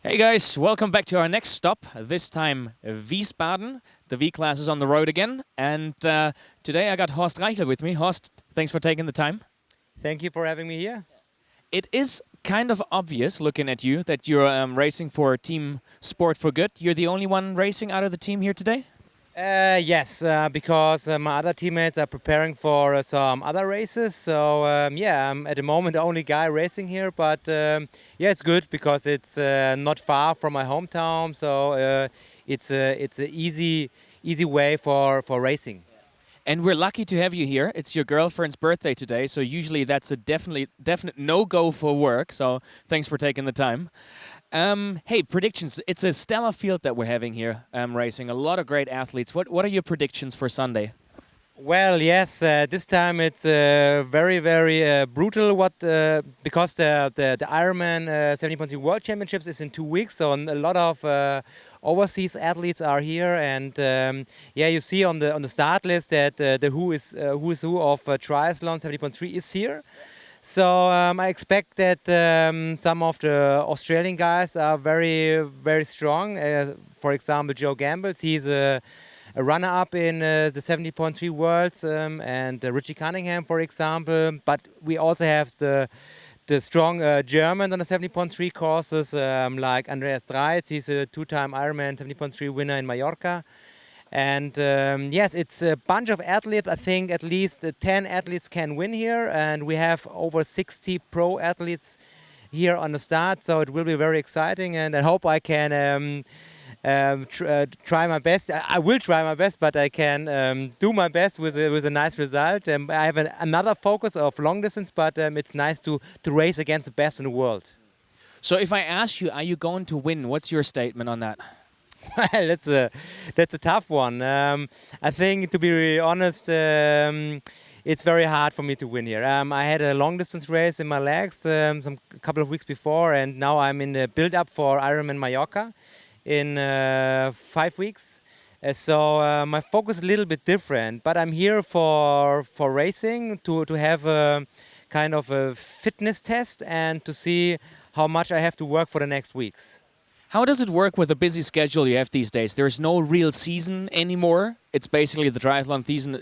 Hey guys, welcome back to our next stop, this time Wiesbaden. The V-Klasse is on the road again, and today I got Horst Reichel with me. Horst, thanks for taking the time. Thank you for having me here. It is kind of obvious, looking at you, that you're racing for Team Sport for Good. You're the only one racing out of the team here today? Yes, because my other teammates are preparing for some other races. So yeah, I'm at the moment the only guy racing here. But yeah, it's good because it's not far from my hometown. So it's an easy way for racing. And we're lucky to have you here. It's your girlfriend's birthday today, so usually that's a definite no-go for work. So thanks for taking the time. Hey, predictions. It's a stellar field that we're having here racing. A lot of great athletes. What are your predictions for Sunday? Well, yes, this time it's very brutal. Because the Ironman 70.3 World Championships is in 2 weeks, so a lot of overseas athletes are here, and yeah, you see on the start list that the who is who of triathlon 70.3 is here. So I expect that some of the Australian guys are very strong. For example, Joe Gambles, he's a runner-up in the 70.3 Worlds, and Richie Cunningham, for example. But we also have the strong Germans on the 70.3 courses, like Andreas Dreitz. He's a two-time Ironman 70.3 winner in Mallorca. And yes, it's a bunch of athletes. I think at least 10 athletes can win here, and we have over 60 pro athletes here on the start. So it will be very exciting, and I hope I can try my best. I will try my best, but I can do my best with a nice result. I have another focus of long distance, but it's nice to race against the best in the world. So if I ask you, are you going to win? What's your statement on that? Well, that's a tough one. I think, to be really honest, it's very hard for me to win here. I had a long distance race in my legs a couple of weeks before, and now I'm in the build-up for Ironman Mallorca in 5 weeks. So my focus is a little bit different, but I'm here for racing, to have a kind of a fitness test and to see how much I have to work for the next weeks. How does it work with the busy schedule you have these days? There's no real season anymore. It's basically the triathlon season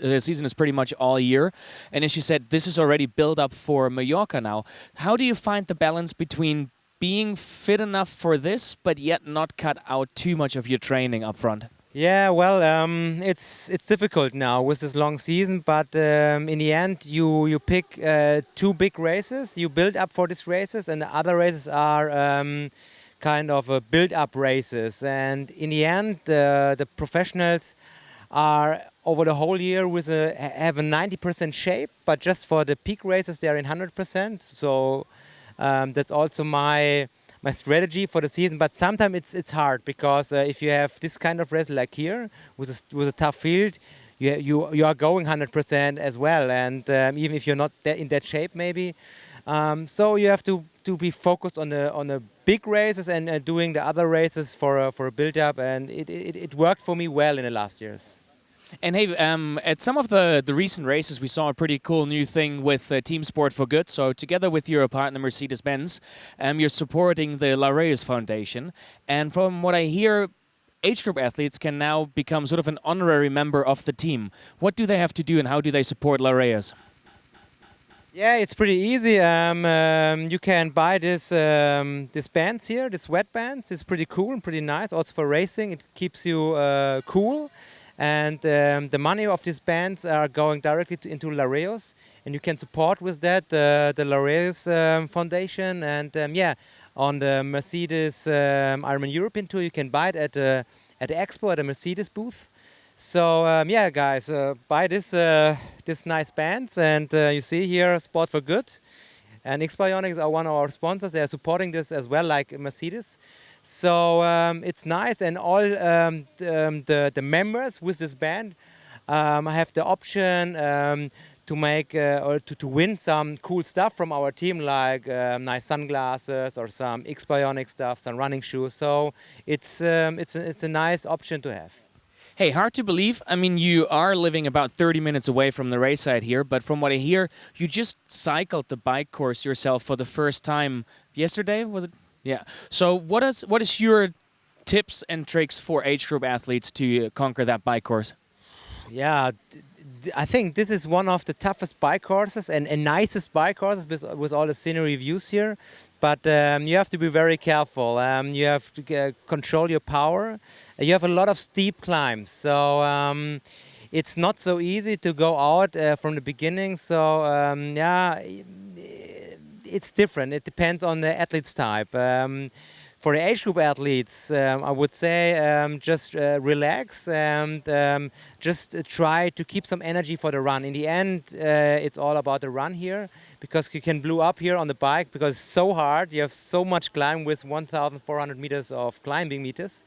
is pretty much all year. And as you said, this is already built up for Mallorca now. How do you find the balance between being fit enough for this, but yet not cut out too much of your training up front? Yeah, well, it's difficult now with this long season, but in the end, you pick 2 big races, you build up for these races, and the other races are kind of build-up races. And in the end, the professionals are over the whole year have a 90% shape, but just for the peak races, they're in 100%. So that's also my strategy for the season. But sometimes it's hard because if you have this kind of race like here with a tough field, you are going 100% as well, and even if you're not in that shape, maybe. So you have to be focused on the big races and doing the other races for a build-up, and it worked for me well in the last years. And hey, at some of the recent races, we saw a pretty cool new thing with Team Sport for Good. So together with your partner Mercedes-Benz, you're supporting the Laureus Foundation. And from what I hear, age group athletes can now become sort of an honorary member of the team. What do they have to do, and how do they support Laureus? Yeah, it's pretty easy. You can buy this bands here, this sweatbands. It's pretty cool and pretty nice. Also for racing, it keeps you cool. And the money of these bands are going directly into Laureus, and you can support with that the Laureus Foundation. And yeah, on the Mercedes Ironman European Tour, you can buy it at the expo at the Mercedes booth. So yeah, guys, buy this nice bands, and you see here Sport for Good, and X-Bionics are one of our sponsors. They are supporting this as well, like Mercedes. So it's nice, and all the members with this band have the option to make or to win some cool stuff from our team, like nice sunglasses or some X-Bionic stuff, some running shoes. So it's a nice option to have. Hey, hard to believe. I mean, you are living about 30 minutes away from the race site here, but from what I hear, you just cycled the bike course yourself for the first time yesterday, was it? Yeah. So what is your tips and tricks for age group athletes to conquer that bike course? Yeah, I think this is one of the toughest bike courses and nicest bike courses with all the scenery views here. But you have to be very careful. You have to control your power. You have a lot of steep climbs, so it's not so easy to go out from the beginning. So yeah, it's different. It depends on the athlete's type. For the age group athletes, I would say just relax and just try to keep some energy for the run. In the end, it's all about the run here, because you can blow up here on the bike because it's so hard. You have so much climb with 1,400 meters of climbing meters.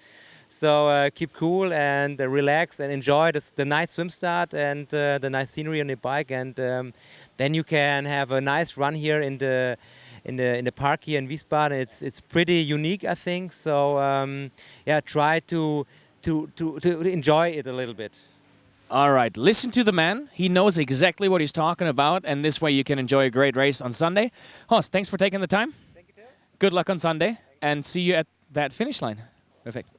So keep cool and relax and enjoy the nice swim start and the nice scenery on the bike, and then you can have a nice run here in the park here in Wiesbaden. It's pretty unique, I think. So yeah, try to enjoy it a little bit. All right, listen to the man. He knows exactly what he's talking about, and this way you can enjoy a great race on Sunday. Horst, thanks for taking the time. Thank you, Tim. Good luck on Sunday, and see you at that finish line. Perfect.